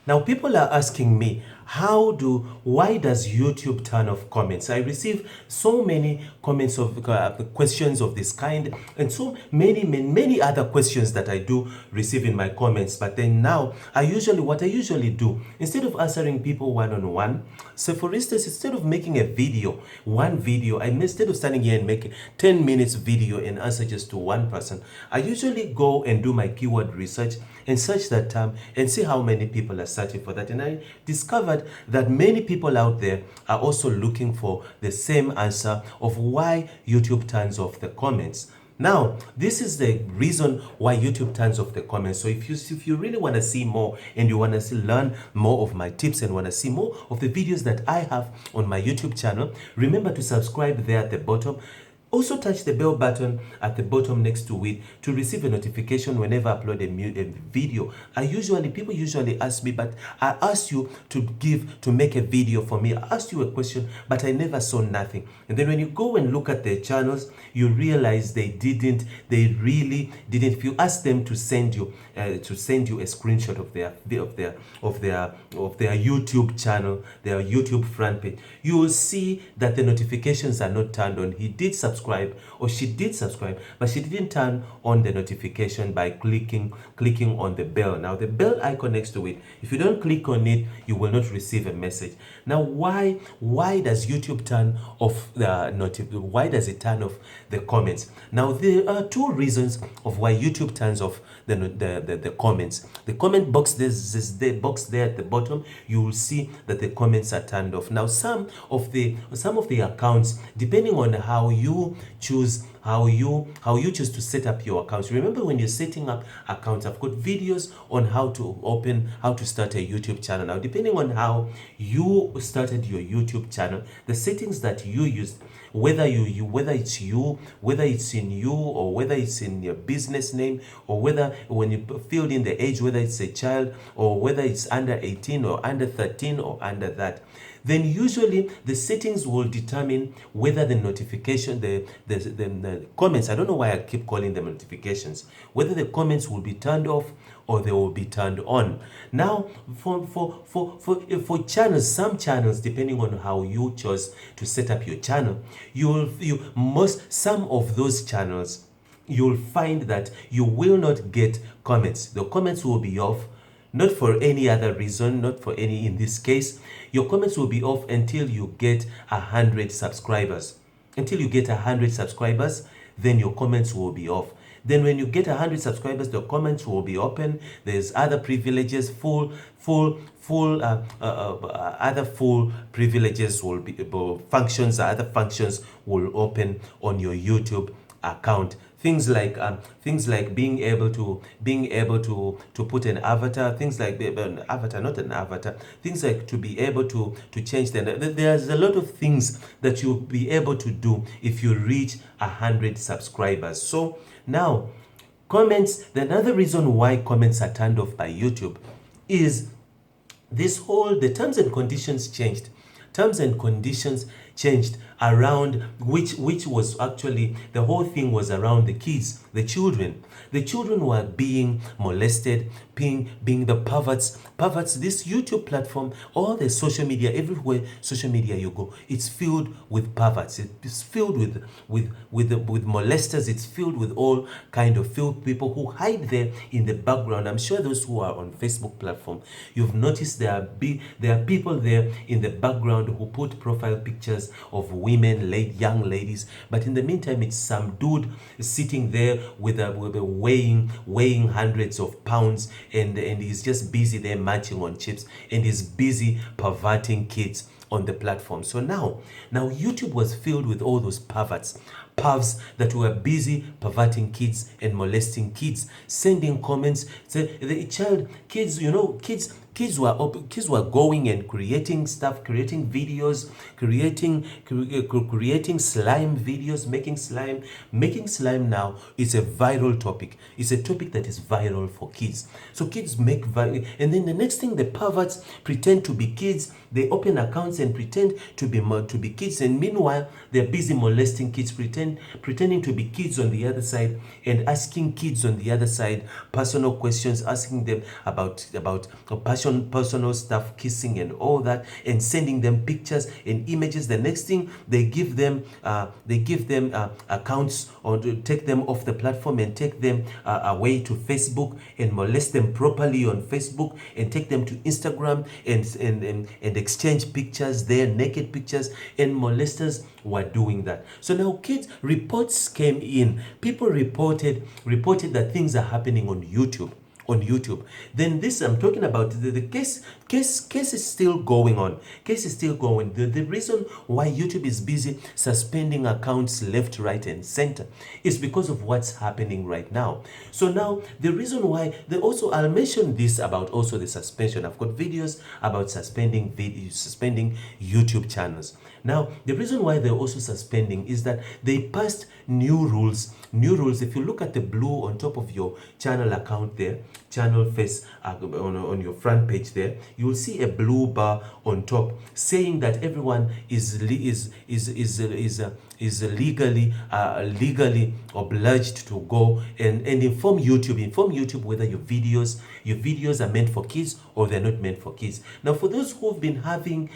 Now, people are asking me, why does YouTube turn off comments? I receive so many comments of questions of this kind, and so many other questions that I do receive in my comments. But then now, what I usually do, instead of answering people one on one, so for instance, instead of making a video, one video, instead of standing here and making 10 minutes video and answer just to one person, I usually go and do my keyword research and search that term and see how many people are searching for that. And I discovered that many people out there are also looking for the same answer of why YouTube turns off the comments. Now, this is the reason why YouTube turns off the comments. So if you really want to see more and you want to learn more of my tips and want to see more of the videos that I have on my YouTube channel, remember to subscribe there at the bottom. Also touch the bell button at the bottom next to it to receive a notification whenever I upload a video. People usually ask me, but I asked you to make a video for me. I asked you a question, but I never saw nothing. And then when you go and look at their channels, you realize they really didn't. If you ask them to send you a screenshot of their YouTube channel, their YouTube front page, you will see that the notifications are not turned on. He did subscribe, or she did subscribe, but she didn't turn on the notification by clicking on the bell. Now the bell icon next to it, if you don't click on it, you will not receive a message. Now why does YouTube turn off why does it turn off the comments? Now there are two reasons of why YouTube turns off the comments. The comment box, there's the box there at the bottom, you will see that the comments are turned off. Now some of the accounts, depending on how you choose to set up your accounts. Remember, when you're setting up accounts, I've got videos on how to start a YouTube channel. Now, depending on how you started your YouTube channel, the settings that you used, whether it's in you, or whether it's in your business name, or whether when you filled in the age, whether it's a child, or whether it's under 18 or under 13 or under that, then usually the settings will determine whether the notification, the comments, I don't know why I keep calling them notifications, whether the comments will be turned off or they will be turned on. Now, for channels, some channels, depending on how you chose to set up your channel, some of those channels, you'll find that you will not get comments. The comments will be off, not for any other reason, not for any, in this case, your comments will be off until you get 100 subscribers. Until you get 100 subscribers, then your comments will be off. Then when you get 100 subscribers, the comments will be open. There's other privileges, other full privileges will be, functions, other functions will open on your YouTube account. Things like being able to put an avatar, things like an avatar, not an avatar, things like to be able to change there's a lot of things that you'll be able to do if you reach 100 subscribers. So now, comments, another reason why comments are turned off by YouTube is the terms and conditions changed. Terms and conditions changed around which was actually, the whole thing was around the kids, the children. The children were being molested, being the perverts. This YouTube platform, all the social media, everywhere social media you go, it's filled with perverts. It's filled with molesters. It's filled with all kind of filth people who hide there in the background. I'm sure those who are on Facebook platform, you've noticed there are people there in the background who put profile pictures of women, young ladies, but in the meantime, it's some dude sitting there with a weighing hundreds of pounds, and he's just busy there munching on chips, and he's busy perverting kids on the platform. So now YouTube was filled with all those pervs that were busy perverting kids and molesting kids, sending comments. Kids were going and creating stuff, creating videos, creating slime videos, making slime now is a viral topic. It's a topic that is viral for kids. So kids make viral, and then the next thing, the perverts pretend to be kids. They open accounts and pretend to be kids, and meanwhile they're busy molesting kids, pretending to be kids on the other side, and asking kids on the other side personal questions, asking them about personal stuff, kissing and all that, and sending them pictures and images. The next thing, they give them accounts, or to take them off the platform and take them away to Facebook and molest them properly on Facebook, and take them to Instagram and exchange pictures there, naked pictures, and molesters were doing that. So now kids, reports came in. People reported that things are happening on YouTube. Then this, I'm talking about the case is still going on. Case is still going. The reason why YouTube is busy suspending accounts left, right, and center is because of what's happening right now. So now the reason why I'll mention this about also the suspension. I've got videos about suspending YouTube channels. Now, the reason why they're also suspending is that they passed new rules. If you look at the blue on top of your channel account there, channel face on your front page there, you will see a blue bar on top saying that everyone is legally obliged to go and inform YouTube whether your videos are meant for kids or they're not meant for kids. Now, for those who've been having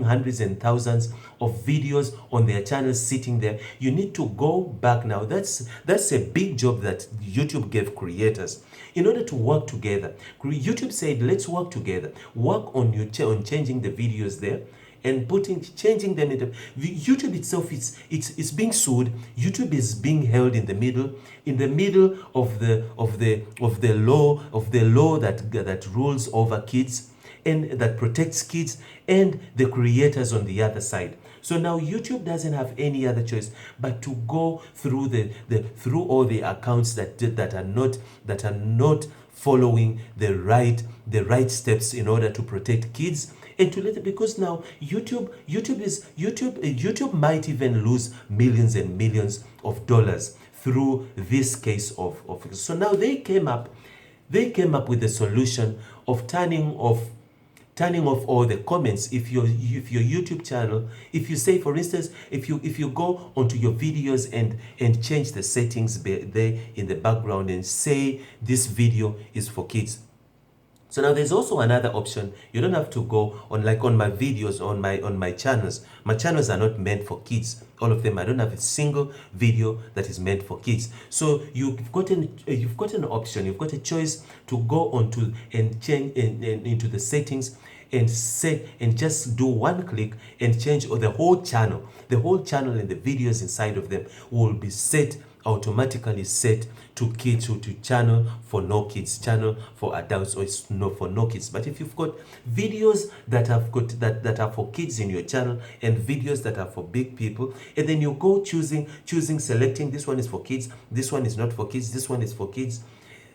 hundreds and thousands of videos on their channels sitting there, you need to go back now. That's a big job that YouTube gave creators in order to work together. YouTube said, let's work together, work on changing the videos there and changing them into YouTube itself. It's being sued. YouTube is being held in the middle of the law that rules over kids and that protects kids, and the creators on the other side. So now YouTube doesn't have any other choice but to go through through all the accounts that are not following the right steps in order to protect kids, and to let it, because now YouTube might even lose millions and millions of dollars through this case of. So now they came up with the solution of turning off all the comments. If your YouTube channel, if you say, for instance, if you go onto your videos and change the settings there in the background and say this video is for kids. So now there's also another option. You don't have to go on my videos on my channels. My channels are not meant for kids. All of them. I don't have a single video that is meant for kids. So you've got an option. You've got a choice to go onto and change into the settings and set and just do one click and change the whole channel. The whole channel and the videos inside of them will be automatically set to kids, to channel for no kids, channel for adults, or it's for no kids. But if you've got videos that are for kids in your channel and videos that are for big people, and then you go selecting this one is for kids, this one is not for kids, this one is for kids,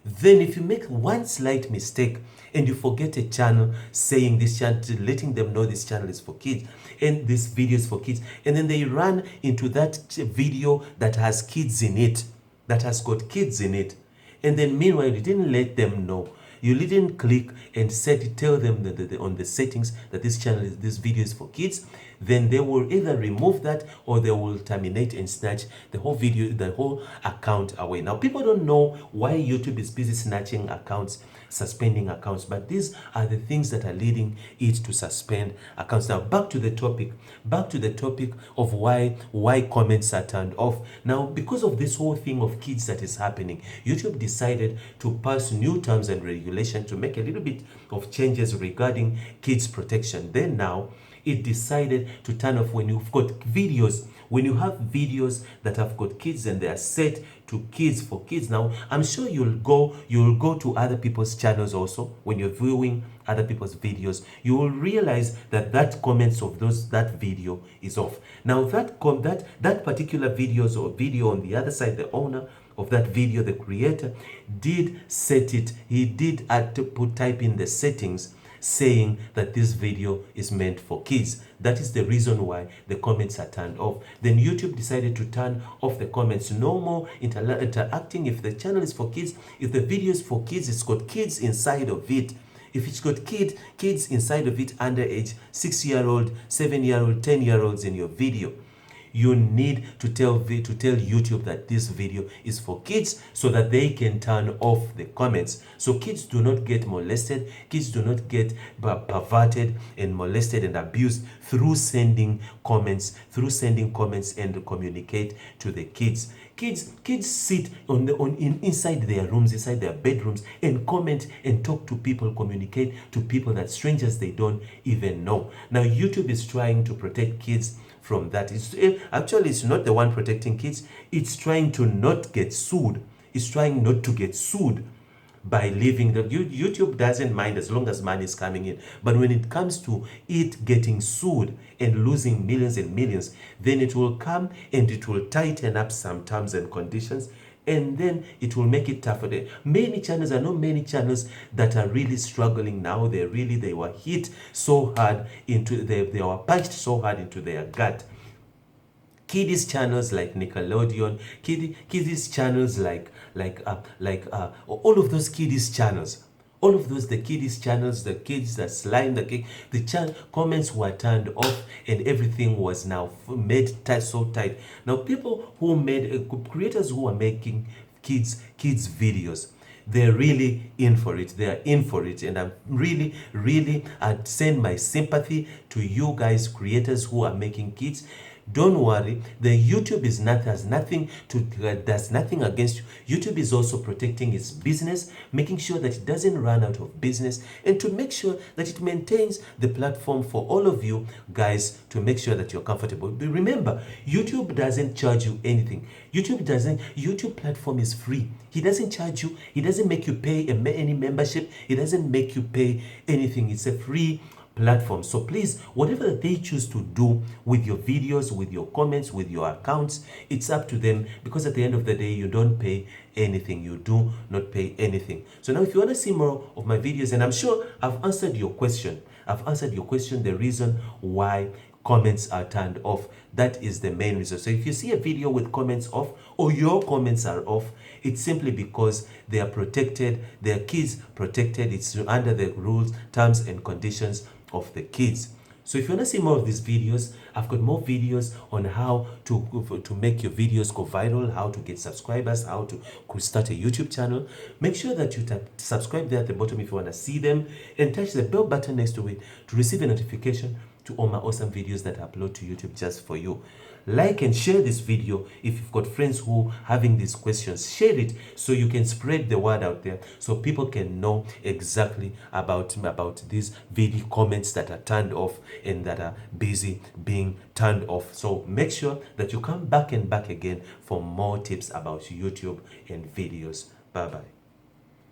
then if you make one slight mistake and you forget a channel, saying this channel, letting them know this channel is for kids and this video is for kids, and then they run into that video that has kids in it, that has got kids in it, and then meanwhile you didn't let them know, you didn't click and tell them that on the settings that this video is for kids, then they will either remove that or they will terminate and snatch the whole account away. Now, people don't know why YouTube is busy snatching accounts, suspending accounts, but these are the things that are leading it to suspend accounts. Now, back to the topic of why comments are turned off. Now, because of this whole thing of kids that is happening, YouTube decided to pass new terms and regulation to make a little bit of changes regarding kids protection. Then now it decided to turn off when you've got videos. When you have videos that have got kids and they are set to kids, for kids. Now, I'm sure you'll go to other people's channels also. When you're viewing other people's videos, you will realize that comments of that video is off. Now, that particular video on the other side, the owner of that video, the creator, did set it. He did type in the settings saying that this video is meant for kids. That is the reason why the comments are turned off. Then YouTube decided to turn off the comments. No more interacting. If the channel is for kids, if the video is for kids, it's got kids inside of it. If it's got kids inside of it, underage, 6-year-old, 7-year-old, 10-year-olds in your video, You need to tell YouTube that this video is for kids so that they can turn off the comments. So kids do not get molested, kids do not get perverted and molested and abused through sending comments, and communicate to the kids. Kids sit inside their rooms, inside their bedrooms, and comment and talk to people, communicate to people, that strangers they don't even know. Now YouTube is trying to protect kids from that. It's not the one protecting kids. It's trying to not get sued. It's trying not to get sued by leaving the YouTube doesn't mind as long as money is coming in. But when it comes to it getting sued and losing millions and millions, then it will come and it will tighten up some terms and conditions, and then it will make it tougher. Many channels, I know many channels that are really struggling now. They were hit so hard they were punched so hard into their gut. Kiddies channels like Nickelodeon, kiddies channels like all of those kiddies channels, the kiddies channels, the kids that slime the comments were turned off, and everything was now made tight, so tight. Now people who made creators who are making kids videos, they're really in for it. They are in for it. And I'm really, I'd send my sympathy to you guys, creators who are making kids. Don't worry, the YouTube does nothing against you. YouTube is also protecting its business, making sure that it doesn't run out of business, and to make sure that it maintains the platform for all of you guys, to make sure that you're comfortable. But remember, YouTube doesn't charge you anything. YouTube platform is free. He doesn't charge you. He doesn't make you pay any membership. He doesn't make you pay anything. It's a free platform. So please, whatever that they choose to do with your videos, with your comments, with your accounts, it's up to them, because at the end of the day, you don't pay anything. You do not pay anything. So now if you want to see more of my videos, and I'm sure I've answered your question, the reason why comments are turned off, that is the main reason. So if you see a video with comments off, or your comments are off, it's simply because they are protected, their kids protected. It's under the rules, terms and conditions of the kids. So if you want to see more of these videos, I've got more videos on how to make your videos go viral, how to get subscribers, how to start a YouTube channel. Make sure that you subscribe there at the bottom if you want to see them, and touch the bell button next to it to receive a notification to all my awesome videos that I upload to YouTube just for you. Like and share this video if you've got friends who are having these questions. Share it so you can spread the word out there, so people can know exactly about these video comments that are turned off and that are busy being turned off. So make sure that you come back and back again for more tips about YouTube and videos. Bye bye.